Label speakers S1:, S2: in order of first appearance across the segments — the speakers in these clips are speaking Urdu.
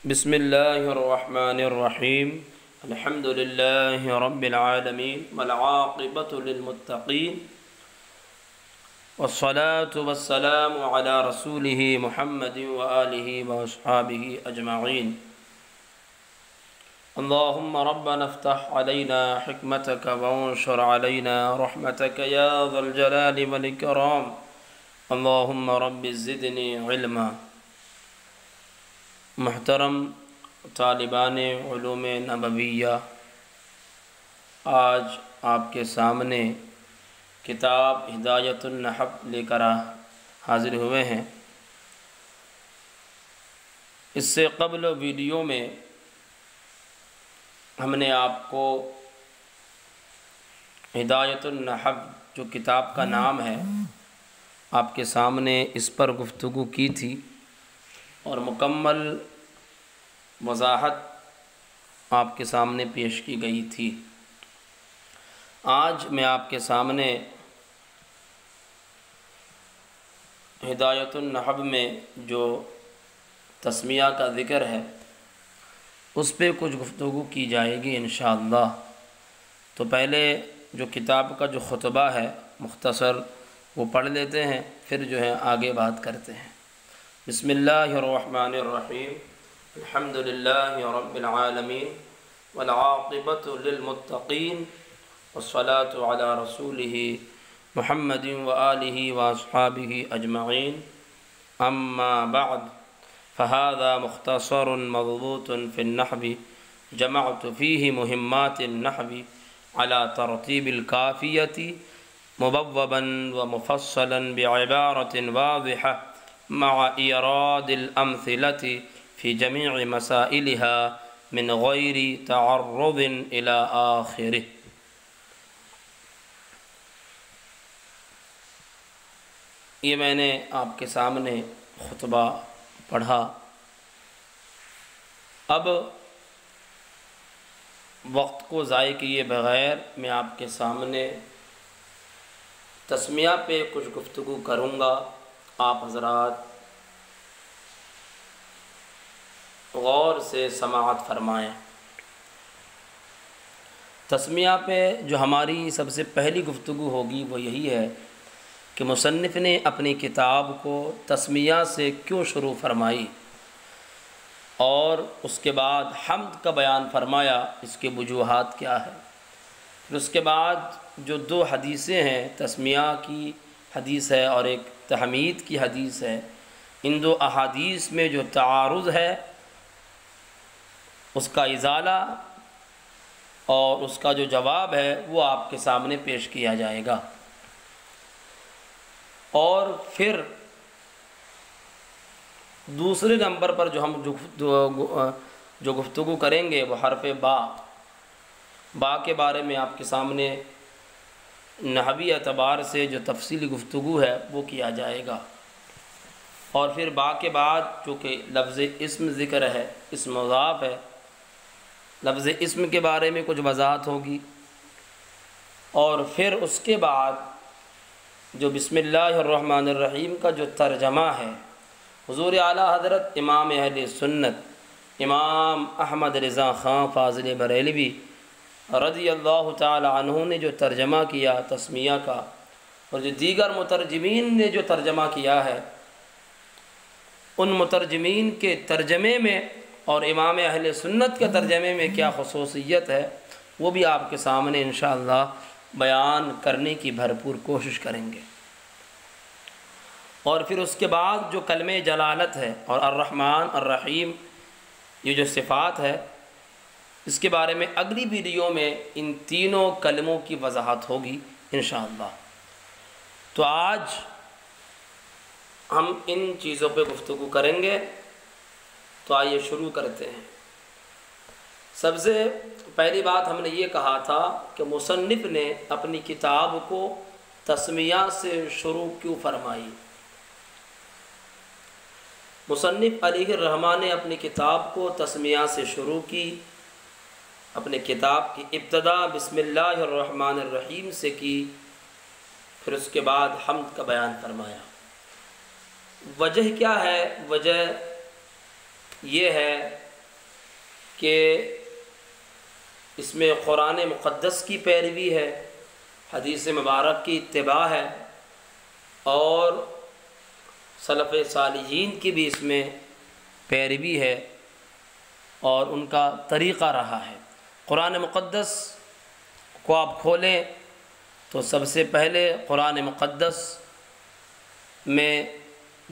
S1: بسم الله الرحمن الرحيم. الحمد لله رب العالمين والعاقبة للمتقين والصلاة والسلام على رسوله محمد وآله وأصحابه أجمعين. اللهم ربنا افتح علينا حكمتك وانشر علينا رحمتك يا ذا الجلال والإكرام. اللهم رب زدني علما. محترم طالبان علوم نبویہ، آج آپ کے سامنے کتاب ہدایت النحو لے کر حاضر ہوئے ہیں۔ اس سے قبل ویڈیو میں ہم نے آپ کو ہدایت النحو جو کتاب کا نام ہے آپ کے سامنے اس پر گفتگو کی تھی اور مکمل وضاحت آپ کے سامنے پیش کی گئی تھی۔ آج میں آپ کے سامنے ہدایت النحو میں جو تسمیہ کا ذکر ہے اس پہ کچھ گفتگو کی جائے گی انشاءاللہ۔ تو پہلے جو کتاب کا جو خطبہ ہے مختصر وہ پڑھ لیتے ہیں، پھر جو ہے آگے بات کرتے ہیں۔ بسم اللہ الرحمن الرحیم۔ الحمد للہ رب العالمین والعاقبۃ للمتقین والصلاة علی رسولہ محمد وآلہ واصحابہ اجمعین، اما بعد فهذا مختصر مضبوط في النحو جمعت فيه مهمات النحو على ترتیب الکافیۃ مبوبا ومفصلا بعبارة واضحة مع ایراد الامثلة في جميع مسائلها من غیر تعرض الى آخره۔ یہ میں نے آپ کے سامنے خطبہ پڑھا۔ اب وقت کو ضائع کیے بغیر میں آپ کے سامنے تسمیہ پہ کچھ گفتگو کروں گا۔ آپ حضرات غور سے سماعت فرمائیں۔ تسمیہ پہ جو ہماری سب سے پہلی گفتگو ہوگی وہ یہی ہے کہ مصنف نے اپنی کتاب کو تسمیہ سے کیوں شروع فرمائی، اور اس کے بعد حمد کا بیان فرمایا، اس کے وجوہات کیا ہے۔ پھر اس کے بعد جو دو حدیثیں ہیں، تسمیہ کی حدیث ہے اور ایک تحمید کی حدیث ہے، ان دو احادیث میں جو تعارض ہے اس کا ازالہ اور اس کا جو جواب ہے وہ آپ کے سامنے پیش کیا جائے گا۔ اور پھر دوسرے نمبر پر جو ہم جو گفتگو کریں گے وہ حرف با کے بارے میں آپ کے سامنے نحوی اعتبار سے جو تفصیلی گفتگو ہے وہ کیا جائے گا۔ اور پھر با کے بعد چونکہ لفظ اسم ذکر ہے، اسم مضاف ہے، لفظ اسم کے بارے میں کچھ وضاحت ہوگی۔ اور پھر اس کے بعد جو بسم اللہ الرحمن الرحیم کا جو ترجمہ ہے، حضور اعلیٰ حضرت امام اہل سنت امام احمد رضا خان فاضل بریلوی رضی اللہ تعالی عنہ نے جو ترجمہ کیا تسمیہ کا، اور جو دیگر مترجمین نے جو ترجمہ کیا ہے، ان مترجمین کے ترجمے میں اور امام اہل سنت کے ترجمے میں کیا خصوصیت ہے وہ بھی آپ کے سامنے انشاءاللہ بیان کرنے کی بھرپور کوشش کریں گے۔ اور پھر اس کے بعد جو کلمہ جلالت ہے اور الرحمن الرحیم یہ جو صفات ہے، اس کے بارے میں اگلی ویڈیو میں ان تینوں کلموں کی وضاحت ہوگی انشاءاللہ۔ تو آج ہم ان چیزوں پہ گفتگو کریں گے، تو آئیے شروع کرتے ہیں۔ سب سے پہلی بات ہم نے یہ کہا تھا کہ مصنف نے اپنی کتاب کو تسمیہ سے شروع کیوں فرمائی۔ مصنف علیہ الرحمٰن نے اپنی کتاب کو تسمیہ سے شروع کی، اپنے کتاب کی ابتدا بسم اللہ الرحمن الرحیم سے کی، پھر اس کے بعد حمد کا بیان فرمایا۔ وجہ کیا ہے؟ وجہ یہ ہے کہ اس میں قرآن مقدس کی پیروی ہے، حدیث مبارک کی اتباع ہے، اور سلف صالحین کی بھی اس میں پیروی ہے اور ان کا طریقہ رہا ہے۔ قرآن مقدس کو آپ کھولیں تو سب سے پہلے قرآن مقدس میں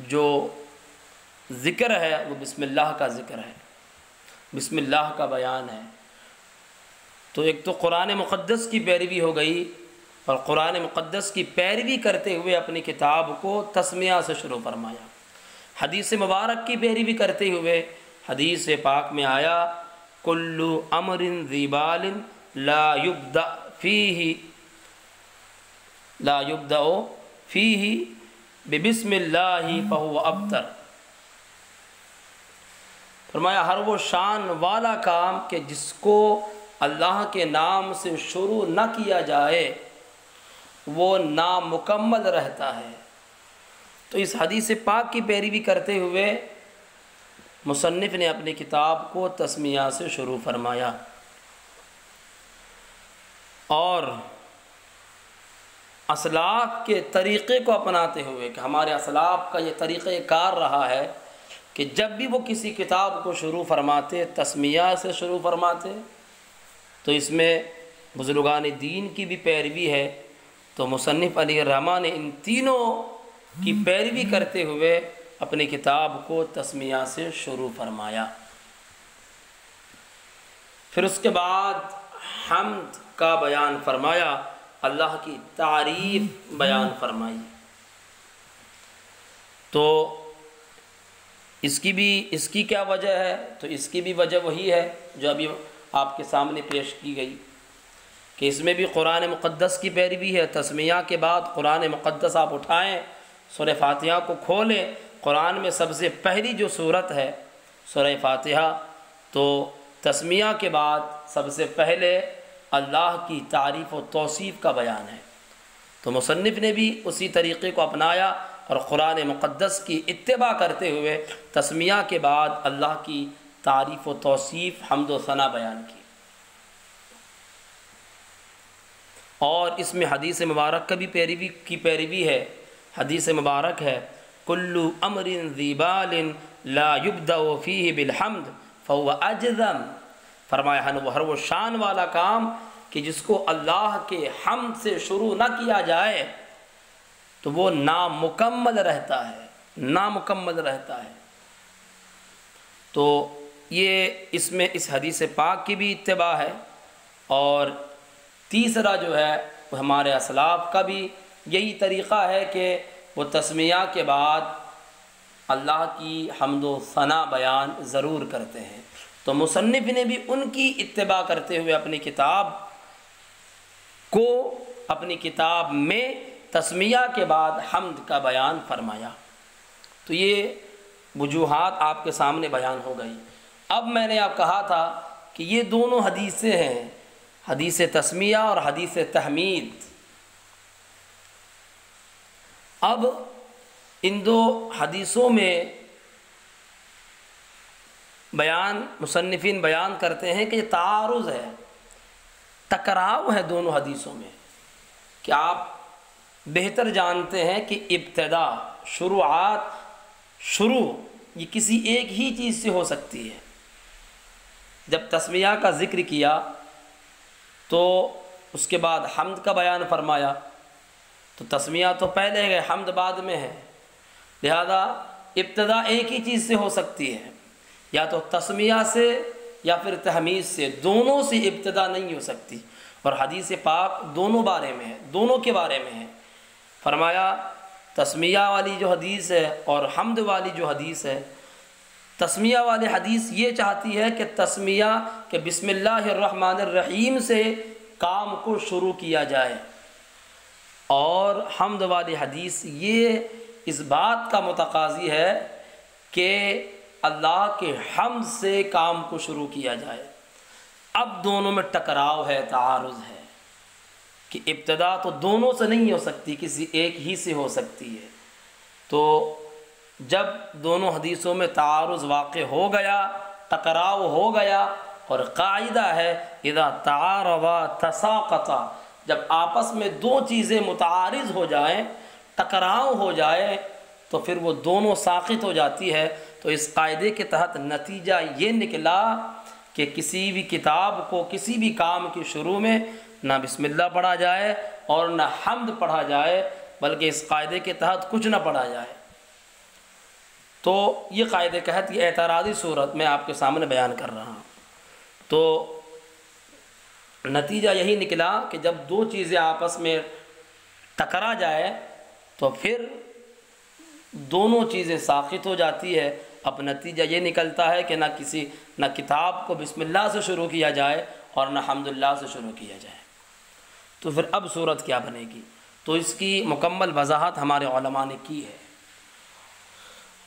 S1: جو ذکر ہے وہ بسم اللہ کا ذکر ہے، بسم اللہ کا بیان ہے۔ تو ایک تو قرآن مقدس کی پیروی ہو گئی، اور قرآن مقدس کی پیروی کرتے ہوئے اپنی کتاب کو تسمیہ سے شروع فرمایا۔ حدیث مبارک کی پیروی کرتے ہوئے حدیث پاک میں آیا کل امر ذی بال لا یبدأ فیہ ببسم اللہ فہو ابتر۔ فرمایا ہر وہ شان والا کام کہ جس کو اللہ کے نام سے شروع نہ کیا جائے وہ نامکمل رہتا ہے۔ تو اس حدیث پاک کی پیروی کرتے ہوئے مصنف نے اپنی کتاب کو تسمیہ سے شروع فرمایا، اور اسلاف کے طریقے کو اپناتے ہوئے کہ ہمارے اسلاف کا یہ طریقہ کار رہا ہے کہ جب بھی وہ کسی کتاب کو شروع فرماتے تسمیہ سے شروع فرماتے۔ تو اس میں بزرگان دین کی بھی پیروی ہے، تو مصنف علیہ الرحمٰ نے ان تینوں کی پیروی کرتے ہوئے اپنی کتاب کو تسمیہ سے شروع فرمایا۔ پھر اس کے بعد حمد کا بیان فرمایا، اللہ کی تعریف بیان فرمائی۔ تو اس کی کیا وجہ ہے؟ تو اس کی بھی وجہ وہی ہے جو ابھی آپ کے سامنے پیش کی گئی کہ اس میں بھی قرآن مقدس کی پیروی ہے۔ تسمیہ کے بعد قرآن مقدس آپ اٹھائیں، سورہ فاتحہ کو کھولیں، قرآن میں سب سے پہلی جو سورت ہے سورہ فاتحہ، تو تسمیہ کے بعد سب سے پہلے اللہ کی تعریف و توصیف کا بیان ہے۔ تو مصنف نے بھی اسی طریقے کو اپنایا اور قرآن مقدس کی اتباع کرتے ہوئے تسمیہ کے بعد اللہ کی تعریف و توصیف حمد و ثنا بیان کی۔ اور اس میں حدیث مبارک کا بھی پیروی ہے۔ حدیث مبارک ہے کل امر ذی بال لا یبدأ فیہ بالحمد فہو اجذم۔ فرمایا ہر وہ شان والا کام کہ جس کو اللہ کے حمد سے شروع نہ کیا جائے تو وہ نامکمل رہتا ہے۔ تو یہ اس میں اس حدیث پاک کی بھی اتباع ہے، اور تیسرا جو ہے وہ ہمارے اسلاف کا بھی یہی طریقہ ہے کہ وہ تسمیہ کے بعد اللہ کی حمد و ثنا بیان ضرور کرتے ہیں۔ تو مصنف نے بھی ان کی اتباع کرتے ہوئے اپنی کتاب میں تسمیہ کے بعد حمد کا بیان فرمایا۔ تو یہ وجوہات آپ کے سامنے بیان ہو گئی۔ اب میں نے آپ کہا تھا کہ یہ دونوں حدیثیں ہیں، حدیث تسمیہ اور حدیث تحمید۔ اب ان دو حدیثوں میں مصنفین بیان کرتے ہیں کہ یہ تعارض ہے، ٹکراؤ ہے دونوں حدیثوں میں، کہ آپ بہتر جانتے ہیں کہ ابتدا شروع یہ کسی ایک ہی چیز سے ہو سکتی ہے۔ جب تسمیہ کا ذکر کیا تو اس کے بعد حمد کا بیان فرمایا، تو تسمیہ تو پہلے ہے، حمد بعد میں ہے، لہذا ابتدا ایک ہی چیز سے ہو سکتی ہے، یا تو تسمیہ سے یا پھر تحمید سے، دونوں سے ابتدا نہیں ہو سکتی۔ اور حدیث پاک دونوں کے بارے میں ہے۔ فرمایا تسمیہ والی جو حدیث ہے اور حمد والی جو حدیث ہے، تسمیہ والی حدیث یہ چاہتی ہے کہ تسمیہ کہ بسم اللہ الرحمن الرحیم سے کام کو شروع کیا جائے، اور حمد والی حدیث یہ اس بات کا متقاضی ہے کہ اللہ کے حمد سے کام کو شروع کیا جائے۔ اب دونوں میں ٹکراؤ ہے، تعارض ہے کہ ابتدا تو دونوں سے نہیں ہو سکتی، کسی ایک ہی سے ہو سکتی ہے۔ تو جب دونوں حدیثوں میں تعارض واقع ہو گیا، ٹکراؤ ہو گیا، اور قاعدہ ہے اذا تعارضا تساقطا، جب آپس میں دو چیزیں متعارض ہو جائیں، ٹکراؤ ہو جائے، تو پھر وہ دونوں ساقط ہو جاتی ہے۔ تو اس قاعدے کے تحت نتیجہ یہ نکلا کہ کسی بھی کتاب کو کسی بھی کام کی شروع میں نہ بسم اللہ پڑھا جائے اور نہ حمد پڑھا جائے، بلکہ اس قاعدے کے تحت کچھ نہ پڑھا جائے۔ تو یہ قاعدے کے تحت یہ اعتراضی صورت میں آپ کے سامنے بیان کر رہا ہوں۔ تو نتیجہ یہی نکلا کہ جب دو چیزیں آپس میں ٹکرا جائے تو پھر دونوں چیزیں ساقط ہو جاتی ہے۔ اب نتیجہ یہ نکلتا ہے کہ نہ کتاب کو بسم اللہ سے شروع کیا جائے اور نہ حمد اللہ سے شروع کیا جائے۔ تو پھر اب صورت کیا بنے گی؟ تو اس کی مکمل وضاحت ہمارے علماء نے کی ہے۔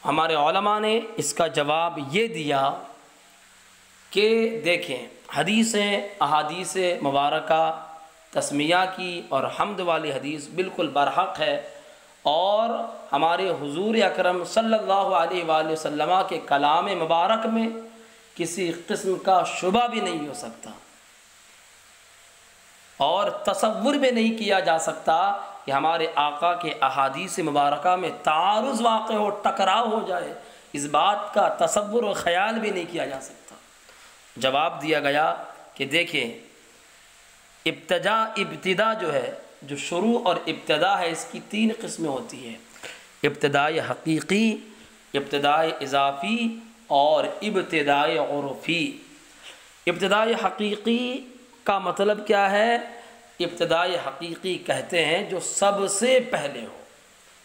S1: ہمارے علماء نے اس کا جواب یہ دیا کہ دیکھیں، احادیث مبارکہ تسمیہ کی اور حمد والی حدیث بالکل برحق ہے، اور ہمارے حضور اکرم صلی اللہ علیہ وآلہ وسلم کے کلام مبارک میں کسی قسم کا شبہ بھی نہیں ہو سکتا، اور تصور بھی نہیں کیا جا سکتا کہ ہمارے آقا کے احادیث مبارکہ میں تعارض واقع ہو، ٹکراؤ ہو جائے۔ اس بات کا تصور و خیال بھی نہیں کیا جا سکتا۔ جواب دیا گیا کہ دیکھیں، ابتدا جو ہے، جو شروع اور ابتدا ہے، اس کی تین قسمیں ہوتی ہیں: ابتدائی حقیقی، ابتدائی اضافی اور ابتدائی عرفی۔ ابتدائی حقیقی کا مطلب کیا ہے؟ ابتدائی حقیقی کہتے ہیں جو سب سے پہلے ہو،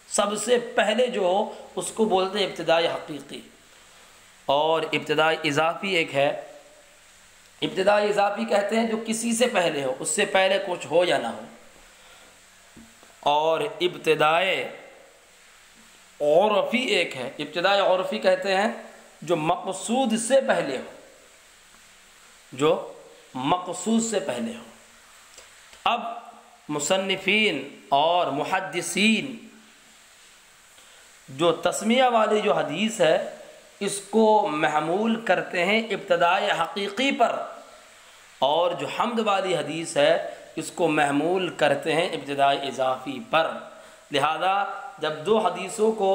S1: سب سے پہلے جو ہو اس کو بولتے ہیں ابتدائی حقیقی۔ اور ابتدائی اضافی ایک ہے، ابتدائی اضافی کہتے ہیں جو کسی سے پہلے ہو، اس سے پہلے کچھ ہو یا نہ ہو۔ اور ابتدائی عرفی ایک ہے، ابتدائی عرفی کہتے ہیں جو مقصود سے پہلے ہو، جو مقصود سے پہلے ہو۔ اب مصنفین اور محدثین جو تسمیہ والی جو حدیث ہے اس کو محمول کرتے ہیں ابتدائی حقیقی پر، اور جو حمد والی حدیث ہے اس کو محمول کرتے ہیں ابتدائی اضافی پر۔ لہذا جب دو حدیثوں کو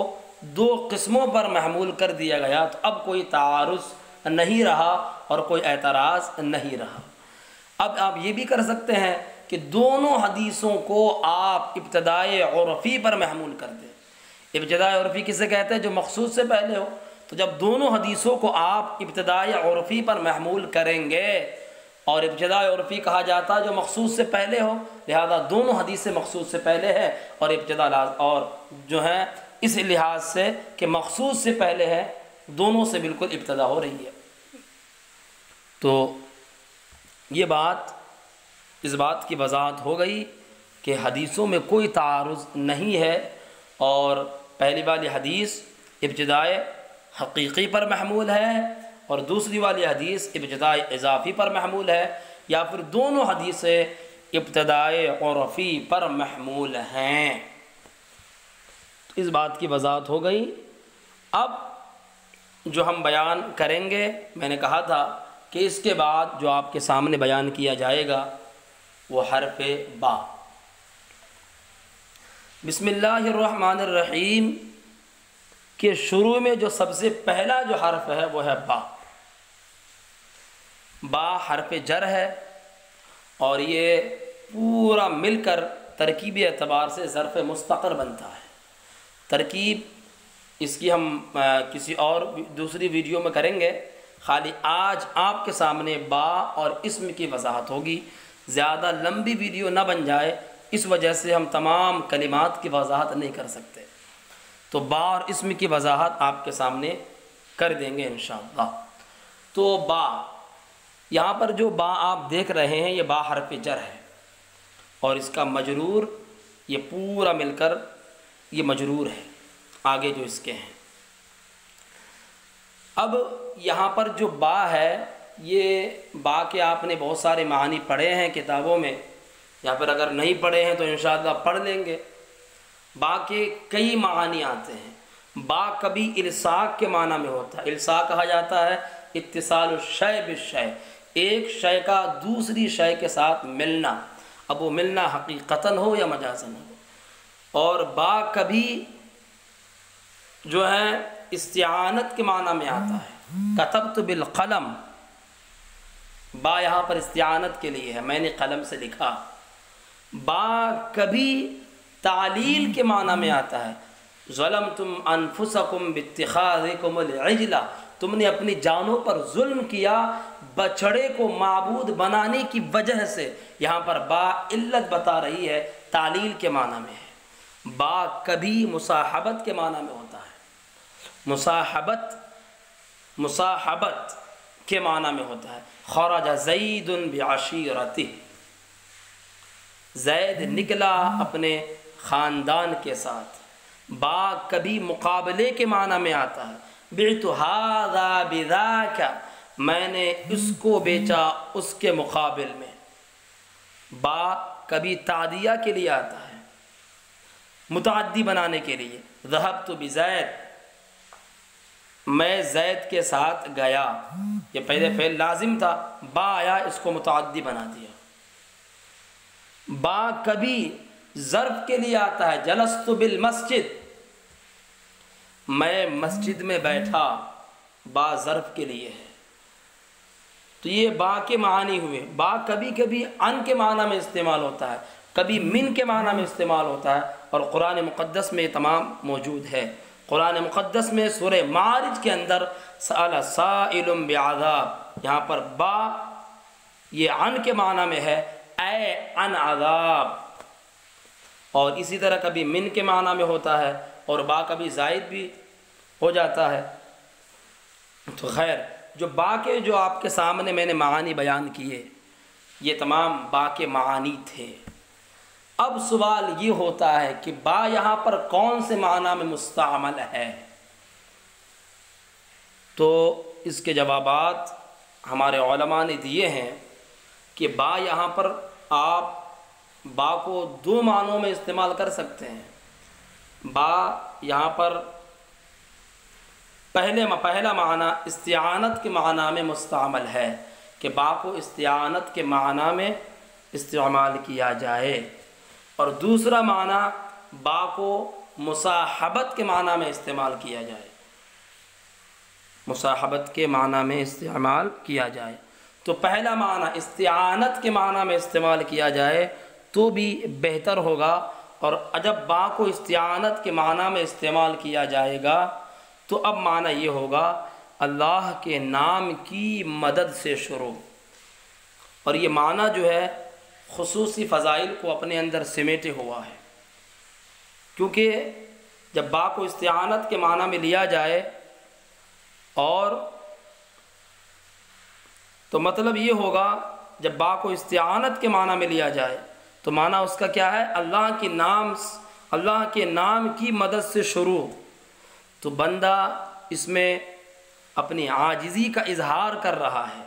S1: دو قسموں پر محمول کر دیا گیا تو اب کوئی تعارض نہیں رہا اور کوئی اعتراض نہیں رہا۔ اب آپ یہ بھی کر سکتے ہیں کہ دونوں حدیثوں کو آپ ابتدائی عرفی پر محمول کر دیں۔ ابتدائی عرفی کسے کہتے ہیں؟ جو مقصود سے پہلے ہو۔ تو جب دونوں حدیثوں کو آپ ابتدائی عرفی پر محمول کریں گے، اور ابتدائی عرفی کہا جاتا ہے جو مقصود سے پہلے ہو، لہذا دونوں حدیثیں مقصود سے پہلے ہے، اور اور جو ہیں اس لحاظ سے کہ مقصود سے پہلے ہے، دونوں سے بالکل ابتدا ہو رہی ہے۔ تو یہ اس بات کی وضاحت ہو گئی کہ حدیثوں میں کوئی تعارض نہیں ہے، اور پہلی والی حدیث ابتدائی حقیقی پر محمول ہے اور دوسری والی حدیث ابتدائی اضافی پر محمول ہے، یا پھر دونوں حدیثیں ابتدائی عرفی پر محمول ہیں۔ تو اس بات کی وضاحت ہو گئی۔ اب جو ہم بیان کریں گے، میں نے کہا تھا کہ اس کے بعد جو آپ کے سامنے بیان کیا جائے گا وہ حرف با۔ بسم اللہ الرحمن الرحیم کے شروع میں جو سب سے پہلا جو حرف ہے وہ ہے با۔ با حرف جر ہے، اور یہ پورا مل کر ترکیبی اعتبار سے ظرف مستقر بنتا ہے۔ ترکیب اس کی ہم کسی اور دوسری ویڈیو میں کریں گے، خالی آج آپ کے سامنے با اور اسم کی وضاحت ہوگی۔ زیادہ لمبی ویڈیو نہ بن جائے، اس وجہ سے ہم تمام کلمات کی وضاحت نہیں کر سکتے، تو با اور اسم کی وضاحت آپ کے سامنے کر دیں گے انشاءاللہ۔ تو با، یہاں پر جو با آپ دیکھ رہے ہیں یہ با حرف جر ہے، اور اس کا مجرور یہ پورا مل کر یہ مجرور ہے، آگے جو اس کے ہیں۔ اب یہاں پر جو با ہے، یہ با کے آپ نے بہت سارے معنی پڑھے ہیں کتابوں میں، یہاں پر اگر نہیں پڑھے ہیں تو انشاءاللہ پڑھ لیں گے۔ با کے کئی معانی آتے ہیں۔ با کبھی الصاق کے معنی میں ہوتا ہے، الصاق کہا جاتا ہے اتصال الشیء بالشیء، ایک شے کا دوسری شے کے ساتھ ملنا، اب وہ ملنا حقیقتاً ہو یا مجازاً ہو۔ اور با کبھی جو ہے استعانت کے معنی میں آتا ہے، کتبت بالقلم، با یہاں پر استعانت کے لیے ہے، میں نے قلم سے لکھا۔ با کبھی تعلیل کے معنی میں آتا ہے، ظلمتم انفسکم باتخاذکم العجل، تم نے اپنی جانوں پر ظلم کیا بچڑے کو معبود بنانے کی وجہ سے۔ یہاں پر با علت بتا رہی ہے، تعلیل کے معنی میں ہے۔ با کبھی مصاحبت کے معنی میں ہوتا ہے، مصاحبت کے معنی میں ہوتا ہے۔ خرج زید بعشیرتہ، زید نکلا اپنے خاندان کے ساتھ۔ با کبھی مقابلے کے معنی میں آتا ہے، بعت ھذا بذاک، میں نے اس کو بیچا اس کے مقابل میں۔ با کبھی تعدیہ کے لیے آتا ہے، متعدی بنانے کے لیے، ذهبت بزید، میں زید کے ساتھ گیا، یہ پہلے فعل لازم تھا، با آیا اس کو متعدی بنا دیا۔ با کبھی ظرف کے لیے آتا ہے، جلست بالمسجد، میں مسجد میں بیٹھا، با ظرف کے لیے ہے۔ تو یہ با کے معنی ہوئے۔ با کبھی کبھی ان کے معنی میں استعمال ہوتا ہے، کبھی من کے معنی میں استعمال ہوتا ہے، اور قرآن مقدس میں یہ تمام موجود ہے۔ قرآن مقدس میں سورہ معارج کے اندر سأل سائل بعذاب، یہاں پر با یہ عن کے معنی میں ہے، اے عن عذاب، اور اسی طرح کبھی من کے معنی میں ہوتا ہے، اور با کبھی زائد بھی ہو جاتا ہے۔ تو خیر، جو با کے جو آپ کے سامنے میں نے معانی بیان کیے، یہ تمام با کے معانی تھے۔ اب سوال یہ ہوتا ہے کہ با یہاں پر کون سے معنی میں مستعمل ہے؟ تو اس کے جوابات ہمارے علماء نے دیے ہیں کہ با یہاں پر آپ با کو دو معنوں میں استعمال کر سکتے ہیں۔ با یہاں پر پہلا معنی استعانت کے معنی میں مستعمل ہے، کہ با کو استعانت کے معنی میں استعمال کیا جائے، اور دوسرا معنی با کو مصاحبت کے معنی میں استعمال کیا جائے، مصاحبت کے معنی میں استعمال کیا جائے۔ تو پہلا معنی استعانت کے معنی میں استعمال کیا جائے تو بھی بہتر ہوگا، اور جب با کو استعانت کے معنی میں استعمال کیا جائے گا تو اب معنی یہ ہوگا اللہ کے نام کی مدد سے شروع، اور یہ معنی جو ہے خصوصی فضائل کو اپنے اندر سمیٹے ہوا ہے، کیونکہ جب با کو استعانت کے معنی میں لیا جائے اور تو مطلب یہ ہوگا، جب با کو استعانت کے معنی میں لیا جائے تو معنی اس کا کیا ہے؟ اللہ کے نام کی مدد سے شروع۔ تو بندہ اس میں اپنی عاجزی کا اظہار کر رہا ہے،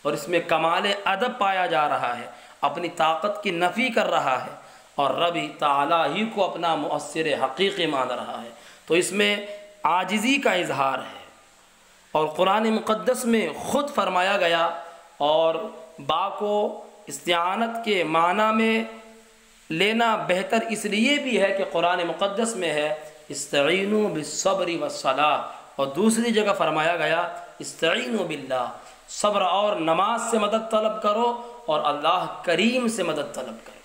S1: اور اس میں کمال ادب پایا جا رہا ہے، اپنی طاقت کی نفی کر رہا ہے، اور رب تعالیٰ ہی کو اپنا مؤثر حقیقی مان رہا ہے، تو اس میں عاجزی کا اظہار ہے۔ اور قرآن مقدس میں خود فرمایا گیا، اور با کو استعانت کے معنی میں لینا بہتر اس لیے بھی ہے کہ قرآن مقدس میں ہے استعینوا بالصبر والصلاۃ، اور دوسری جگہ فرمایا گیا استعینوا باللہ، صبر اور نماز سے مدد طلب کرو، اور اللہ کریم سے مدد طلب کرو۔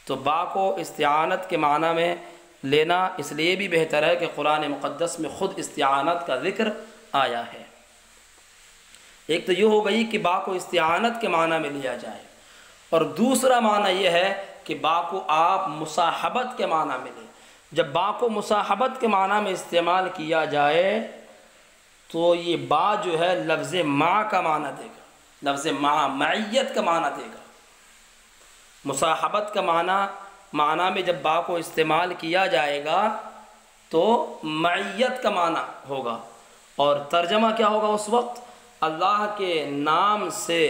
S1: تو با کو استعانت کے معنی میں لینا اس لیے بھی بہتر ہے کہ قرآن مقدس میں خود استعانت کا ذکر آیا ہے۔ ایک تو یہ ہو گئی کہ با کو استعانت کے معنی میں لیا جائے، اور دوسرا معنی یہ ہے کہ با کو آپ مصاحبت کے معنی میں لیں۔ جب با کو مصاحبت کے معنی میں استعمال کیا جائے تو یہ با جو ہے لفظ مع کا معنی دے گا، لفظ معیت کا معنی دے گا۔ مصاحبت کا معنی میں جب با کو استعمال کیا جائے گا تو معیت کا معنی ہوگا، اور ترجمہ کیا ہوگا اس وقت؟ اللہ کے نام سے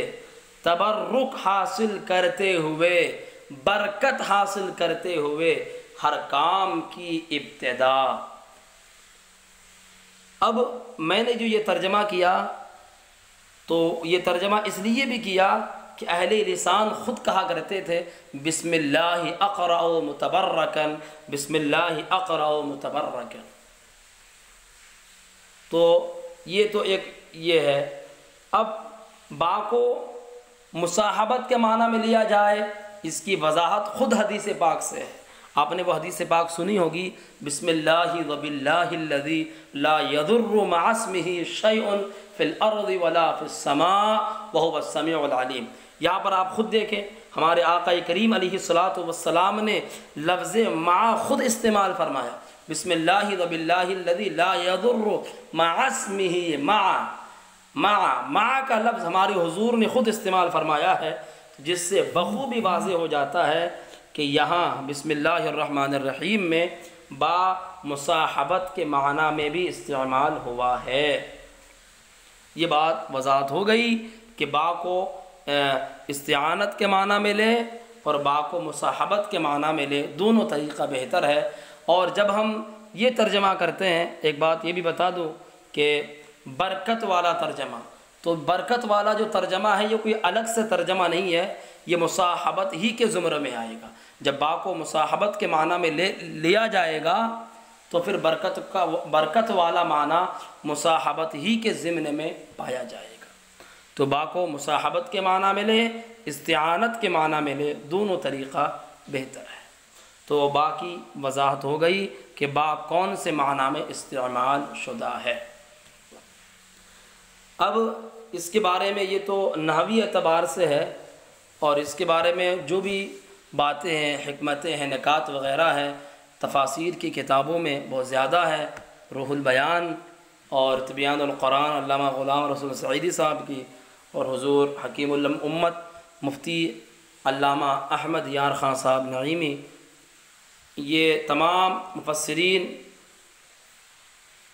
S1: تبرک حاصل کرتے ہوئے، برکت حاصل کرتے ہوئے ہر کام کی ابتدا۔ اب میں نے جو یہ ترجمہ کیا تو یہ ترجمہ اس لیے بھی کیا کہ اہل لسان خود کہا کرتے تھے بسم اللہ اقرأ متبرکن، بسم اللہ اقرأ متبرکن۔ تو یہ تو ایک یہ ہے۔ اب با کو مصاحبت کے معنی میں لیا جائے، اس کی وضاحت خود حدیث پاک سے ہے۔ آپ نے وہ حدیث پاک سنی ہوگی، بسم اللہ وباللہ الذی لا یضر مع اسمہ شیء فی الارض ولا فی السماء وہو السمیع العلیم۔ یہاں پر آپ خود دیکھیں ہمارے آقا کریم علیہ الصلوۃ والسلام نے لفظ مع خود استعمال فرمایا، بسم اللہ وباللہ الذی لا یضر مع اسمہ مع کا لفظ ہمارے حضور نے خود استعمال فرمایا ہے، جس سے بخوبی واضح ہو جاتا ہے کہ یہاں بسم اللہ الرحمن الرحیم میں با مصاحبت کے معنی میں بھی استعمال ہوا ہے۔ یہ بات وضاحت ہو گئی کہ با کو استعانت کے معنی میں لے اور با کو مصاحبت کے معنی میں لے، دونوں طریقہ بہتر ہے۔ اور جب ہم یہ ترجمہ کرتے ہیں، ایک بات یہ بھی بتا دوں کہ برکت والا ترجمہ، تو برکت والا جو ترجمہ ہے یہ کوئی الگ سے ترجمہ نہیں ہے، یہ مصاحبت ہی کے زمرے میں آئے گا۔ جب با کو مصاحبت کے معنی میں لیا جائے گا تو پھر برکت والا معنی مصاحبت ہی کے ضمن میں پایا جائے گا۔ تو با کو مصاحبت کے معنی میں لے، استعانت کے معنی میں لے، دونوں طریقہ بہتر ہے۔ تو با کی وضاحت ہو گئی کہ با کون سے معنی میں استعمال شدہ ہے۔ اب اس کے بارے میں یہ تو نحوی اعتبار سے ہے، اور اس کے بارے میں جو بھی باتیں ہیں، حکمتیں ہیں، نکات وغیرہ ہیں، تفاسیر کی کتابوں میں بہت زیادہ ہے۔ روح البیان اور تبیان القرآن علامہ غلام رسول سعیدی صاحب کی، اور حضور حکیم الامت مفتی علامہ احمد یار خان صاحب نعیمی، یہ تمام مفسرین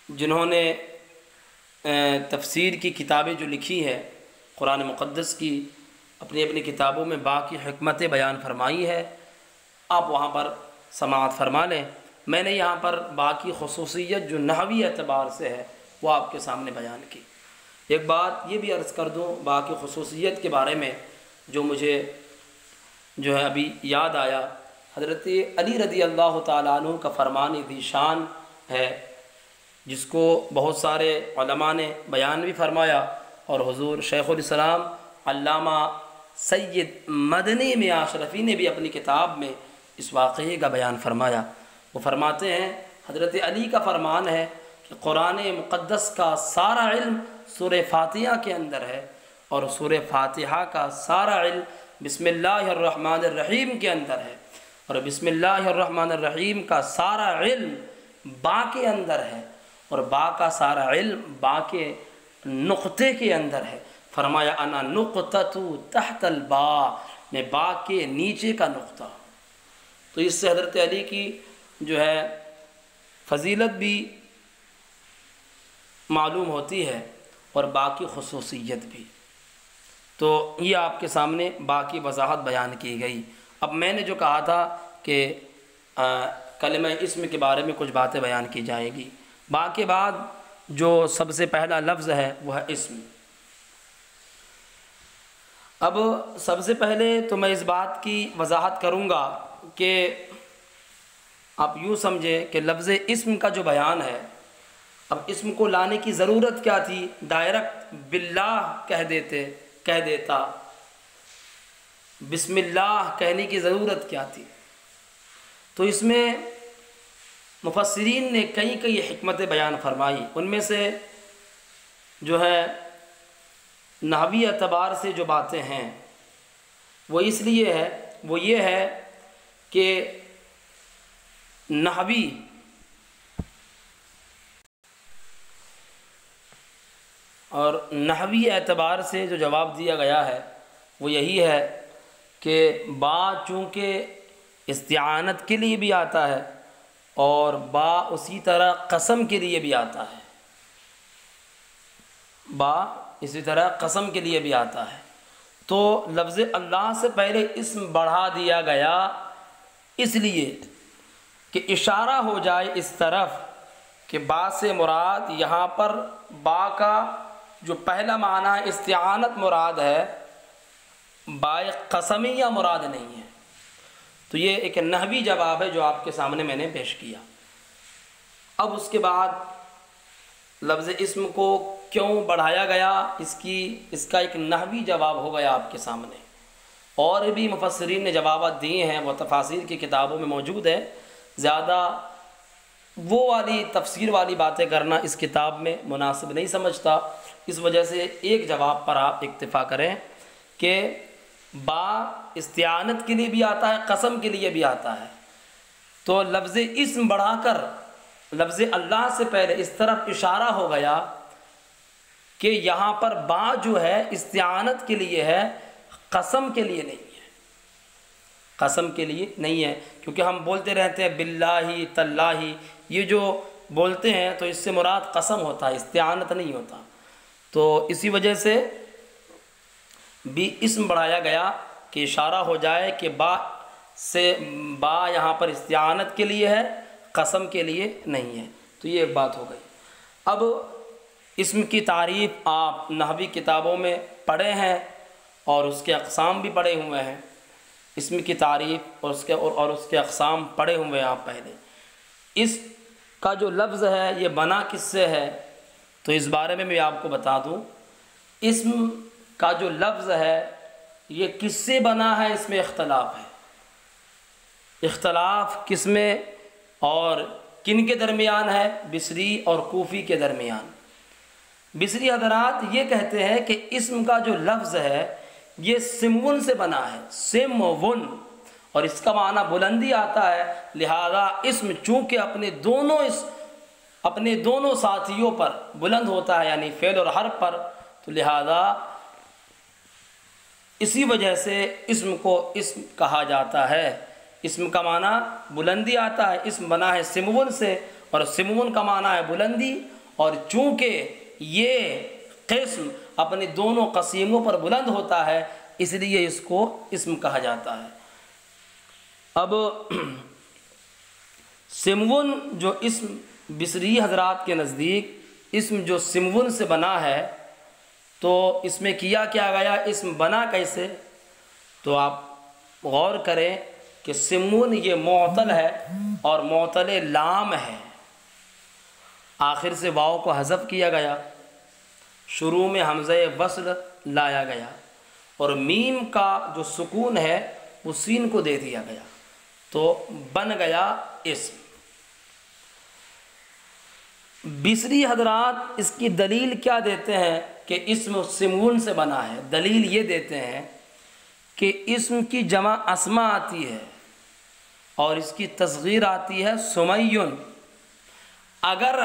S1: جنہوں نے تفسیر کی کتابیں جو لکھی ہے قرآن مقدس کی، اپنی اپنی کتابوں میں با کی حکمتیں بیان فرمائی ہے۔ آپ وہاں پر سماعت فرما لیں۔ میں نے یہاں پر با کی خصوصیت جو نحوی اعتبار سے ہے وہ آپ کے سامنے بیان کی۔ ایک بات یہ بھی عرض کر دوں با کی خصوصیت کے بارے میں، جو مجھے جو ہے ابھی یاد آیا، حضرت علی رضی اللہ تعالیٰ عنہ کا فرمان ذی شان ہے، جس کو بہت سارے علماء نے بیان بھی فرمایا، اور حضور شیخ الاسلام علامہ سید مدنی میاں اشرفی نے بھی اپنی کتاب میں اس واقعے کا بیان فرمایا۔ وہ فرماتے ہیں حضرت علی کا فرمان ہے کہ قرآن مقدس کا سارا علم سورہ فاتحہ کے اندر ہے، اور سورہ فاتحہ کا سارا علم بسم اللہ الرحمن الرحیم کے اندر ہے، اور بسم اللہ الرحمن الرحیم کا سارا علم با کے اندر ہے، اور با کا سارا علم با کے نقطے کے اندر ہے۔ فرمایا انا نقطۃ تحت الباء، میں با کے نیچے کا نقطہ۔ تو اس سے حضرت علی کی جو ہے فضیلت بھی معلوم ہوتی ہے، اور با کی خصوصیت بھی۔ تو یہ آپ کے سامنے با کی وضاحت بیان کی گئی۔ اب میں نے جو کہا تھا کہ کلمہ اسم کے بارے میں کچھ باتیں بیان کی جائیں گی۔ با کے بعد جو سب سے پہلا لفظ ہے وہ ہے اسم۔ اب سب سے پہلے تو میں اس بات کی وضاحت کروں گا کہ آپ یوں سمجھیں کہ لفظ اسم کا جو بیان ہے، اب اسم کو لانے کی ضرورت کیا تھی؟ ڈائریکٹ باللہ کہہ دیتا، بسم اللہ کہنے کی ضرورت کیا تھی؟ تو اس میں مفسرین نے کئی حکمتیں بیان فرمائی۔ ان میں سے جو ہے نحوی اعتبار سے جو باتیں ہیں وہ اس لیے ہے، وہ یہ ہے کہ نحوی اور نحوی اعتبار سے جو جواب دیا گیا ہے وہ یہی ہے کہ با چونکہ استعانت کے لیے بھی آتا ہے، اور با اسی طرح قسم کے لیے بھی آتا ہے، با اسی طرح قسم کے لیے بھی آتا ہے۔ تو لفظ اللہ سے پہلے اسم بڑھا دیا گیا اس لیے کہ اشارہ ہو جائے اس طرف کہ با سے مراد یہاں پر با کا جو پہلا معنی ہے استعانت مراد ہے، بائے قسمیہ مراد نہیں ہے۔ تو یہ ایک نحوی جواب ہے جو آپ کے سامنے میں نے پیش کیا۔ اب اس کے بعد لفظ اسم کو کیوں بڑھایا گیا، اس کا ایک نحوی جواب ہو گیا آپ کے سامنے۔ اور بھی مفسرین نے جوابات دیے ہیں، وہ تفاسیر کی کتابوں میں موجود ہے، زیادہ وہ والی تفسیر والی باتیں کرنا اس کتاب میں مناسب نہیں سمجھتا، اس وجہ سے ایک جواب پر آپ اکتفا کریں کہ با استعانت کے لیے بھی آتا ہے، قسم کے لیے بھی آتا ہے۔ تو لفظ اسم بڑھا کر لفظ اللہ سے پہلے اس طرف اشارہ ہو گیا کہ یہاں پر با جو ہے استعانت کے لیے ہے، قسم کے لیے نہیں ہے، قسم کے لیے نہیں ہے۔ کیونکہ ہم بولتے رہتے ہیں باللہ تاللہ، یہ جو بولتے ہیں تو اس سے مراد قسم ہوتا ہے، استعانت نہیں ہوتا۔ تو اسی وجہ سے بھی اسم بڑھایا گیا کہ اشارہ ہو جائے کہ با یہاں پر استعانت کے لیے ہے، قسم کے لیے نہیں ہے۔ تو یہ ایک بات ہو گئی۔ اب اسم کی تعریف آپ نحوی کتابوں میں پڑھے ہیں اور اس کے اقسام بھی پڑھے ہوئے ہیں۔ اسم کی تعریف اور اس کے اقسام پڑھے ہوئے ہیں آپ پہلے۔ اس کا جو لفظ ہے یہ بنا کس سے ہے، تو اس بارے میں آپ کو بتا دوں۔ اسم کا جو لفظ ہے یہ کس سے بنا ہے، اس میں اختلاف ہے۔ اختلاف کس میں اور کن کے درمیان ہے؟ بصری اور کوفی کے درمیان۔ بصری حضرات یہ کہتے ہیں کہ اسم کا جو لفظ ہے یہ سمون سے بنا ہے، سمون، اور اس کا معنی بلندی آتا ہے، لہذا اسم چونکہ اپنے دونوں ساتھیوں پر بلند ہوتا ہے، یعنی فعل اور حرف پر، تو لہذا اسی وجہ سے اسم کو اسم کہا جاتا ہے۔ اسم کا معنی بلندی آتا ہے، اسم بنا ہے سمون سے، اور سمون کا معنی ہے بلندی، اور چونکہ یہ قسم اپنے دونوں قسیموں پر بلند ہوتا ہے اس لیے اس کو اسم کہا جاتا ہے۔ اب سمون جو اسم بصری حضرات کے نزدیک اسم جو سمون سے بنا ہے، تو اس میں کیا گیا، اسم بنا کیسے؟ تو آپ غور کریں کہ سمون یہ معطل ہے اور معطل لام ہے، آخر سے واو کو حذف کیا گیا، شروع میں حمزہ وصل لایا گیا، اور میم کا جو سکون ہے وہ سین کو دے دیا گیا، تو بن گیا اسم۔ بصری حضرات اس کی دلیل کیا دیتے ہیں کہ اسم سمون سے بنا ہے؟ دلیل یہ دیتے ہیں کہ اسم کی جمع اسما آتی ہے اور اس کی تصغیر آتی ہے سمیون۔ اگر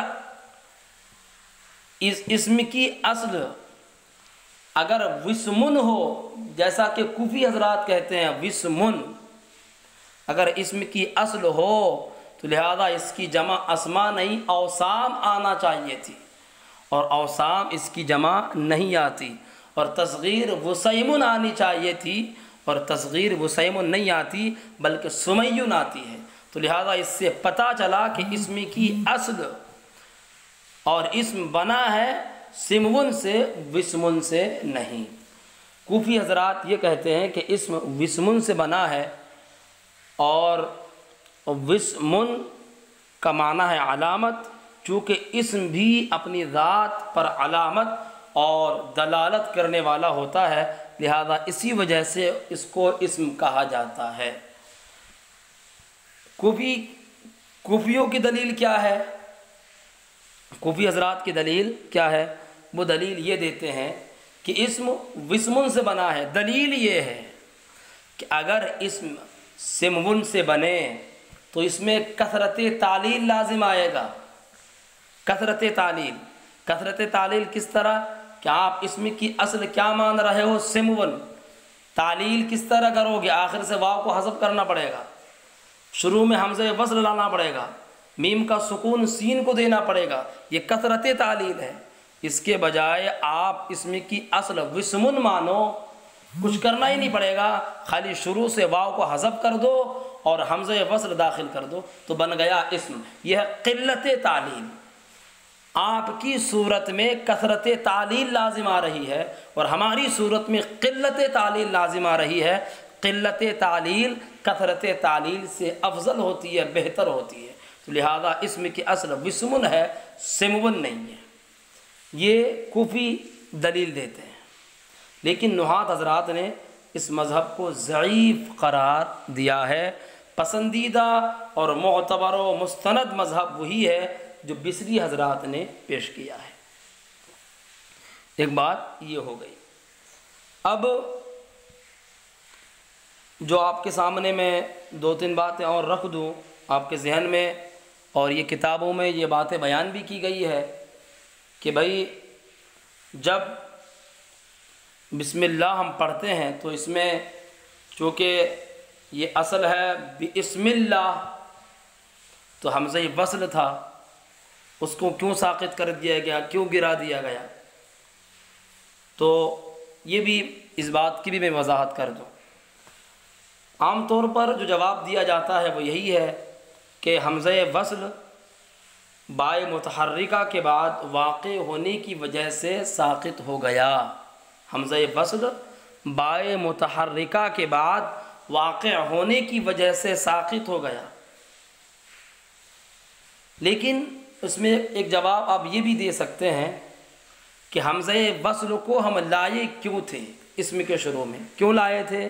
S1: اس اسم کی اصل اگر وسمن ہو، جیسا کہ کوفی حضرات کہتے ہیں وسمن، اگر اسم کی اصل ہو تو لہذا اس کی جمع اسما نہیں اوسام آنا چاہیے تھی، اور اوسام اس کی جمع نہیں آتی، اور تصغیر وسیمن آنی چاہیے تھی، اور تصغیر وسیمن نہیں آتی بلکہ سمیون آتی ہے۔ تو لہذا اس سے پتہ چلا کہ اسم کی اصل اور اسم بنا ہے سمون سے، وسمن سے نہیں۔ کوفی حضرات یہ کہتے ہیں کہ اسم وسمن سے بنا ہے، اور وسمن کا معنی ہے علامت، چونکہ اسم بھی اپنی ذات پر علامت اور دلالت کرنے والا ہوتا ہے، لہذا اسی وجہ سے اس کو اسم کہا جاتا ہے۔ کوفیوں کی دلیل کیا ہے؟ کوفی حضرات کی دلیل کیا ہے؟ وہ دلیل یہ دیتے ہیں کہ اسم وسمن سے بنا ہے۔ دلیل یہ ہے کہ اگر اسم سمون سے بنے تو اس میں کثرت تعلیل لازم آئے گا۔ کثرت تعلیل کس طرح کہ آپ اسم کی اصل کیا مان رہے ہو؟ سمون، تعلیل کس طرح کرو گے؟ آخر سے واو کو حذف کرنا پڑے گا، شروع میں حمزہ وصل لانا پڑے گا، میم کا سکون سین کو دینا پڑے گا، یہ کثرت تعلیل ہے۔ اس کے بجائے آپ اسم کی اصل وسمن مانو، کچھ کرنا ہی نہیں پڑے گا، خالی شروع سے واو کو حذف کر دو اور حمزہ وصل داخل کر دو تو بن گیا اسم۔ یہ ہے قلت تعلیل۔ آپ کی صورت میں کثرت تعلیل لازم آ رہی ہے اور ہماری صورت میں قلت تعلیل لازم آ رہی ہے۔ قلت تعلیل کثرت تعلیل سے افضل ہوتی ہے، بہتر ہوتی ہے، تو لہذا اسم کی اصل وسمن ہے، سمون نہیں ہے۔ یہ کوفی دلیل دیتے ہیں، لیکن نحات حضرات نے اس مذہب کو ضعیف قرار دیا ہے۔ پسندیدہ اور معتبر و مستند مذہب وہی ہے جو بصری حضرات نے پیش کیا ہے۔ ایک بات یہ ہو گئی۔ اب جو آپ کے سامنے میں 2-3 باتیں اور رکھ دوں آپ کے ذہن میں، اور یہ کتابوں میں یہ باتیں بیان بھی کی گئی ہے کہ بھائی جب بسم اللہ ہم پڑھتے ہیں تو اس میں چونکہ یہ اصل ہے بسم اللہ، تو حمزہ وصل تھا، اس کو کیوں ساقط کر دیا گیا، کیوں گرا دیا گیا؟ تو یہ بھی اس بات کی بھی میں وضاحت کر دوں۔ عام طور پر جو جواب دیا جاتا ہے وہ یہی ہے کہ حمزہ وصل بائے متحرکہ کے بعد واقع ہونے کی وجہ سے ساقط ہو گیا۔ حمزہ وصل بائے متحرکہ کے بعد واقع ہونے کی وجہ سے ساقط ہو گیا، لیکن اس میں ایک جواب آپ یہ بھی دے سکتے ہیں کہ حمزہ وصل کو ہم لائے کیوں تھے؟ اسم کے شروع میں کیوں لائے تھے؟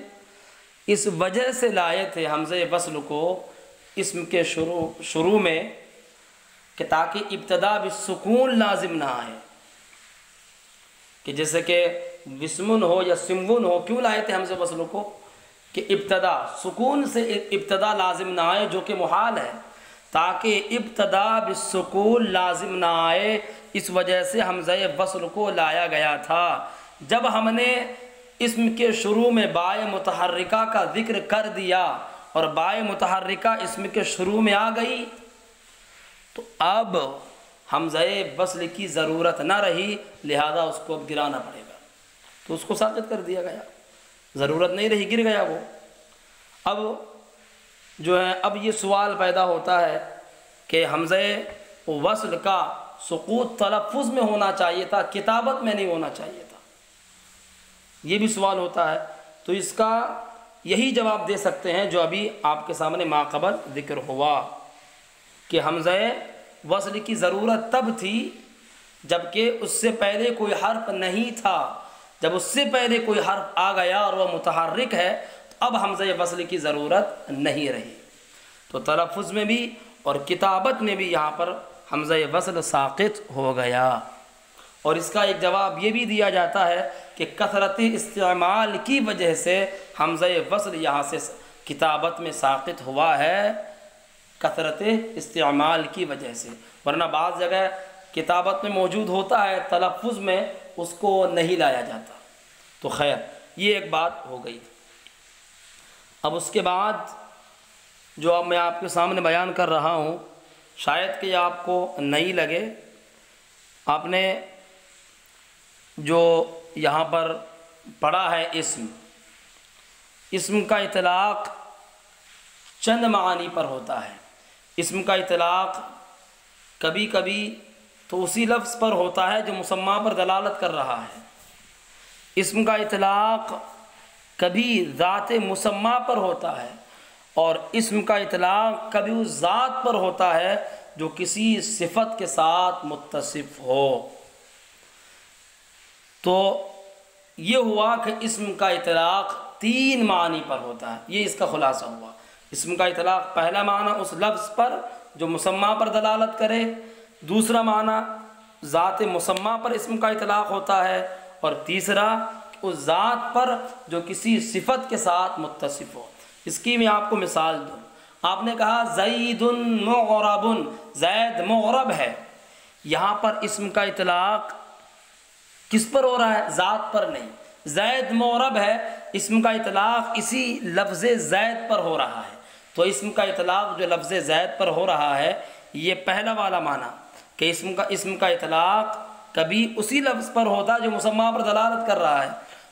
S1: اس وجہ سے لائے تھے حمزہ وصل کو اسم کے شروع میں کہ تاکہ ابتدا بالسکون لازم نہ آئے، کہ جیسے کہ وسمن ہو یا سمون ہو، کیوں لائے تھے حمزہ وصل کو؟ کہ ابتدا سکون سے ابتدا لازم نہ آئے، جو کہ محال ہے، تاکہ ابتدا بالسکون لازم نہ آئے، اس وجہ سے حمزہ وصل کو لایا گیا تھا۔ جب ہم نے اسم کے شروع میں بائے متحرکہ کا ذکر کر دیا اور بائے متحرکہ اسم کے شروع میں آ گئی، تو اب حمزہ وصل کی ضرورت نہ رہی، لہذا اس کو اب گرانا پڑے گا، تو اس کو ساقط کر دیا گیا، ضرورت نہیں رہی، گر گیا وہ۔ اب جو ہے اب یہ سوال پیدا ہوتا ہے کہ حمزہ وصل کا سقوط تلفظ میں ہونا چاہیے تھا، کتابت میں نہیں ہونا چاہیے تھا، یہ بھی سوال ہوتا ہے۔ تو اس کا یہی جواب دے سکتے ہیں جو ابھی آپ کے سامنے ماقبل ذکر ہوا کہ حمزہ وصل کی ضرورت تب تھی جبکہ اس سے پہلے کوئی حرف نہیں تھا۔ جب اس سے پہلے کوئی حرف آ گیا اور وہ متحرک ہے تو اب حمزہ وصل کی ضرورت نہیں رہی، تو تلفظ میں بھی اور کتابت میں بھی یہاں پر حمزہ وصل ساقط ہو گیا۔ اور اس کا ایک جواب یہ بھی دیا جاتا ہے کہ کثرت استعمال کی وجہ سے حمزہ وصل یہاں سے کتابت میں ساقط ہوا ہے، کثرت استعمال کی وجہ سے، ورنہ بعض جگہ کتابت میں موجود ہوتا ہے، تلفظ میں اس کو نہیں لایا جاتا۔ تو خیر یہ ایک بات ہو گئی۔ اب اس کے بعد جو اب میں آپ کے سامنے بیان کر رہا ہوں، شاید کہ یہ آپ کو نہیں لگے، آپ نے جو یہاں پر پڑھا ہے اسم کا اطلاق چند معانی پر ہوتا ہے۔ اسم کا اطلاق کبھی کبھی تو اسی لفظ پر ہوتا ہے جو مسمى پر دلالت کر رہا ہے، اسم کا اطلاق کبھی ذات مسمى پر ہوتا ہے، اور اسم کا اطلاق کبھی اس ذات پر ہوتا ہے جو کسی صفت کے ساتھ متصف ہو۔ تو یہ ہوا کہ اسم کا اطلاق 3 معنی پر ہوتا ہے، یہ اس کا خلاصہ ہوا۔ اسم کا اطلاق پہلا معنی اس لفظ پر جو مسمى پر دلالت کرے، دوسرا معنی ذات مسمى پر اسم کا اطلاق ہوتا ہے، اور تیسرا اس ذات پر جو کسی صفت کے ساتھ متصف ہو۔ اس کی میں آپ کو مثال دوں، آپ نے کہا زید مغرب، زید مغرب ہے، یہاں پر اسم کا اطلاق کس پر ہو رہا ہے؟ ذات پر نہیں۔ زید مغرب ہے، اسم کا اطلاق اسی لفظ زید پر ہو رہا ہے، تو اسم کا اطلاق جو لفظ زید پر ہو رہا ہے، یہ پہلا والا معنی کہ اسم کا اطلاق کبھی اسی لفظ پر ہوتا ہے جو مسمى پر دلالت کر رہا ہے،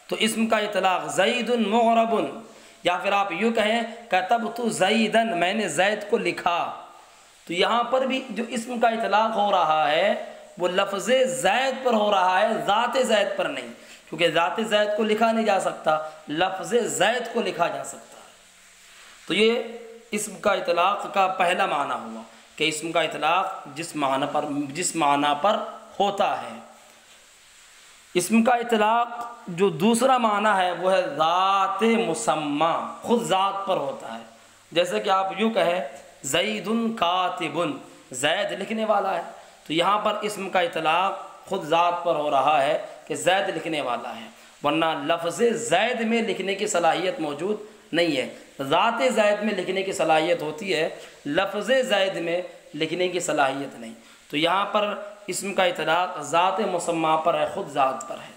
S1: تو اسم کا اطلاق زید مغرب، یا پھر آپ یوں کہیں کتبت زیدن، میں نے زید کو لکھا، تو یہاں پر بھی جو اسم کا اطلاق ہو رہا ہے وہ لفظ زید پر ہو رہا ہے، ذات زید پر نہیں، کیونکہ ذات زید کو لکھا نہیں جا سکتا، لفظ زید کو لکھا جا سکتا ہے۔ تو یہ اسم کا اطلاق کا پہلا معنی ہوا کہ اسم کا اطلاق جس معنی پر ہوتا ہے۔ اسم کا اطلاق جو دوسرا معنی ہے وہ ہے ذات مسمى، خود ذات پر ہوتا ہے۔ جیسے کہ آپ یوں کہیں زید کاتب، زید لکھنے والا ہے، تو یہاں پر اسم کا اطلاق خود ذات پر ہو رہا ہے کہ زید لکھنے والا ہے، ورنہ لفظ زید میں لکھنے کی صلاحیت موجود نہیں ہے۔ ذات زید میں لکھنے کی صلاحیت ہوتی ہے، لفظ زید میں لکھنے کی صلاحیت نہیں۔ تو یہاں پر اسم کا اطلاق ذات مسمى پر ہے، خود ذات پر ہے۔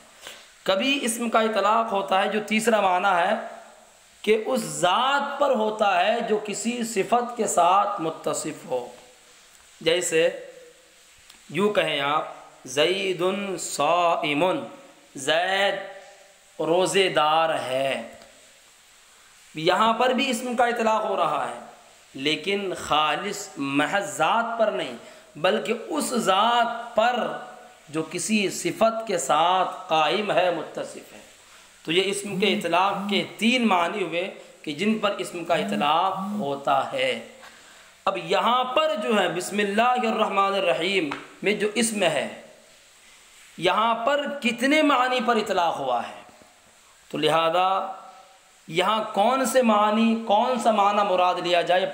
S1: کبھی اسم کا اطلاق ہوتا ہے جو تیسرا معنی ہے کہ اس ذات پر ہوتا ہے جو کسی صفت کے ساتھ متصف ہو۔ جیسے یوں کہیں آپ زید صائم، زید روزے دار ہے، یہاں پر بھی اسم کا اطلاق ہو رہا ہے، لیکن خالص محض ذات پر نہیں بلکہ اس ذات پر جو کسی صفت کے ساتھ قائم ہے، متصف ہے۔ تو یہ اسم کے اطلاق کے تین معنی ہوئے کہ جن پر اسم کا اطلاق ہوتا ہے۔ اب یہاں پر جو ہے بسم اللہ الرحمن الرحیم میں جو اسم ہے، یہاں پر کتنے معنی پر اطلاق ہوا ہے؟ تو لہذا یہاں کون سا معنی مراد لیا جائے؟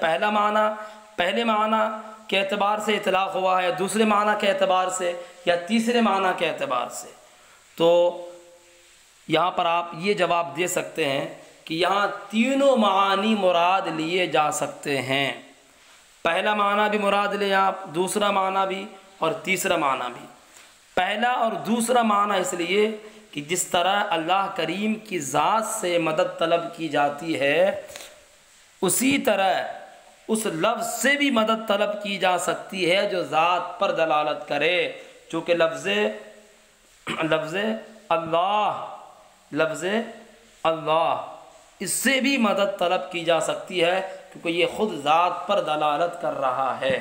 S1: پہلے معنی کے اعتبار سے اطلاق ہوا ہے، دوسرے معنی کے اعتبار سے، یا تیسرے معنی کے اعتبار سے؟ تو یہاں پر آپ یہ جواب دے سکتے ہیں کہ یہاں تینوں معانی مراد لیے جا سکتے ہیں۔ پہلا معنی بھی مراد لیں آپ، دوسرا معنی بھی اور تیسرا معنی بھی۔ پہلا اور دوسرا معنی اس لیے کہ جس طرح اللہ کریم کی ذات سے مدد طلب کی جاتی ہے، اسی طرح اس لفظ سے بھی مدد طلب کی جا سکتی ہے جو ذات پر دلالت کرے، چونکہ لفظ اللہ اس سے بھی مدد طلب کی جا سکتی ہے کیونکہ یہ خود ذات پر دلالت کر رہا ہے۔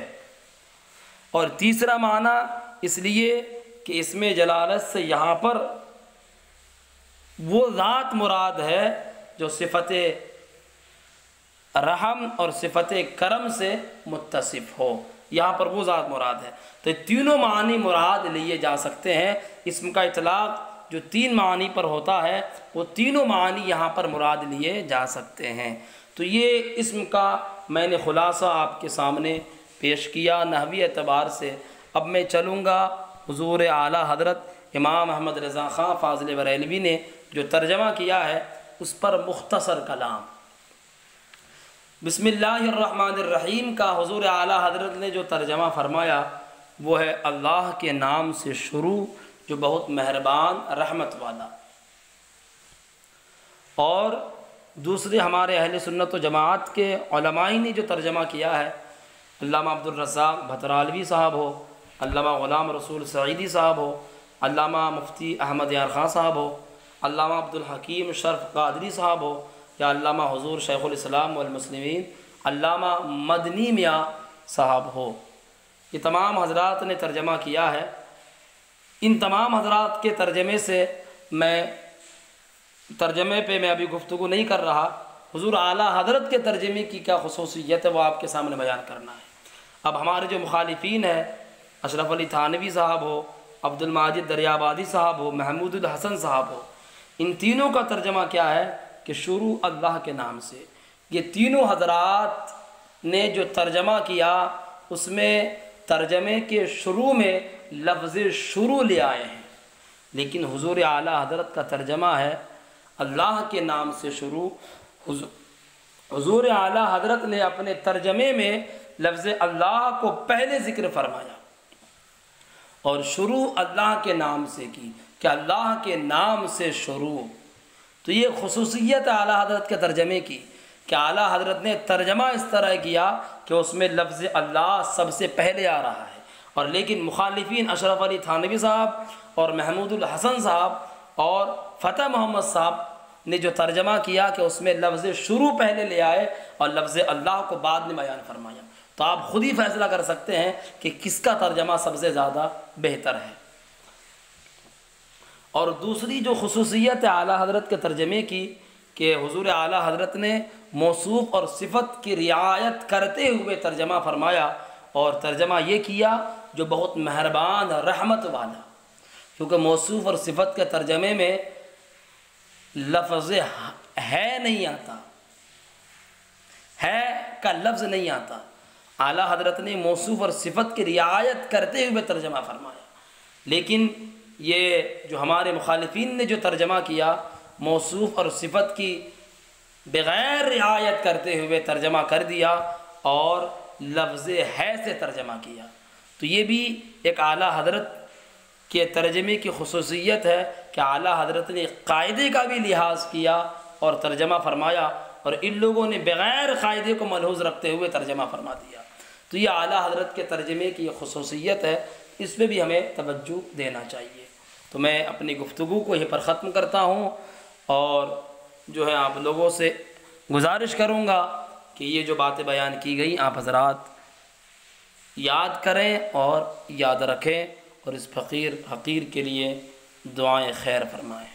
S1: اور تیسرا معنی اس لیے کہ اس میں جلالت سے یہاں پر وہ ذات مراد ہے جو صفت رحم اور صفت کرم سے متصف ہو، یہاں پر وہ ذات مراد ہے۔ تو تینوں معنی مراد لیے جا سکتے ہیں۔ اسم کا اطلاق جو تین معنی پر ہوتا ہے وہ تینوں معنی یہاں پر مراد لیے جا سکتے ہیں۔ تو یہ اسم کا میں نے خلاصہ آپ کے سامنے پیش کیا نحوی اعتبار سے۔ اب میں چلوں گا حضور اعلیٰ حضرت امام احمد رضا خان فاضل بریلوی نے جو ترجمہ کیا ہے اس پر مختصر کلام۔ بسم اللہ الرحمن الرحیم کا حضور اعلیٰ حضرت نے جو ترجمہ فرمایا وہ ہے اللہ کے نام سے شروع جو بہت مہربان رحمت والا۔ اور دوسرے ہمارے اہل سنت و جماعت کے علماء نے جو ترجمہ کیا ہے، علامہ عبدالرزاق بھترالوی صاحب ہو، علامہ غلام رسول سعیدی صاحب ہو، علامہ مفتی احمد یار خان صاحب ہو، علامہ عبدالحکیم شرف قادری صاحب ہو، یا علامہ حضور شیخ الاسلام والمسلمین علامہ مدنی میاں صاحب ہو، یہ تمام حضرات نے ترجمہ کیا ہے۔ ان تمام حضرات کے ترجمے سے ترجمے پہ میں ابھی گفتگو نہیں کر رہا، حضور اعلیٰ حضرت کے ترجمے کی کیا خصوصیت ہے وہ آپ کے سامنے بیان کرنا ہے۔ اب ہمارے جو مخالفین ہیں، اشرف علی تھانوی صاحب ہو، عبد الماجد دریابادی صاحب ہو، محمود الحسن صاحب ہو، ان تینوں کا ترجمہ کیا ہے کہ شروع اللہ کے نام سے۔ یہ تینوں حضرات نے جو ترجمہ کیا اس میں ترجمے کے شروع میں لفظ شروع لے آئے ہیں، لیکن حضور اعلیٰ حضرت کا ترجمہ ہے اللہ کے نام سے شروع۔ حضور اعلیٰ حضرت نے اپنے ترجمے میں لفظ اللہ کو پہلے ذکر فرمایا اور شروع اللہ کے نام سے کی کہ اللہ کے نام سے شروع۔ تو یہ خصوصیت اعلیٰ حضرت کے ترجمے کی کہ اعلیٰ حضرت نے ترجمہ اس طرح کیا کہ اس میں لفظ اللہ سب سے پہلے آ رہا ہے، اور لیکن مخالفین اشرف علی تھانوی صاحب اور محمود الحسن صاحب اور فتح محمد صاحب نے جو ترجمہ کیا کہ اس میں لفظ شروع پہلے لے آئے اور لفظ اللہ کو بعد میں بیان فرمایا۔ تو آپ خود ہی فیصلہ کر سکتے ہیں کہ کس کا ترجمہ سب سے زیادہ بہتر ہے۔ اور دوسری جو خصوصیت ہے اعلیٰ حضرت کے ترجمے کی کہ حضور اعلیٰ حضرت نے موصوف اور صفت کی رعایت کرتے ہوئے ترجمہ فرمایا، اور ترجمہ یہ کیا جو بہت مہربان رحمت والا، کیونکہ موصوف اور صفت کے ترجمے میں لفظ ہے نہیں آتا، ہے کا لفظ نہیں آتا۔ اعلیٰ حضرت نے موصوف اور صفت کی رعایت کرتے ہوئے ترجمہ فرمایا، لیکن یہ جو ہمارے مخالفین نے جو ترجمہ کیا موصوف اور صفت کی بغیر رعایت کرتے ہوئے ترجمہ کر دیا اور لفظ ہے سے ترجمہ کیا، تو یہ بھی ایک اعلیٰ حضرت کے ترجمے کی خصوصیت ہے کہ اعلیٰ حضرت نے قاعدے کا بھی لحاظ کیا اور ترجمہ فرمایا، اور ان لوگوں نے بغیر قاعدے کو ملحوظ رکھتے ہوئے ترجمہ فرما دیا۔ تو یہ اعلیٰ حضرت کے ترجمے کی یہ خصوصیت ہے، اس پہ بھی ہمیں توجہ دینا چاہیے۔ تو میں اپنی گفتگو کو یہیں پر ختم کرتا ہوں، اور جو ہے آپ لوگوں سے گزارش کروں گا کہ یہ جو باتیں بیان کی گئی آپ حضرات یاد کریں اور یاد رکھیں، اور اس فقیر حقیر کے لیے دعائیں خیر فرمائیں۔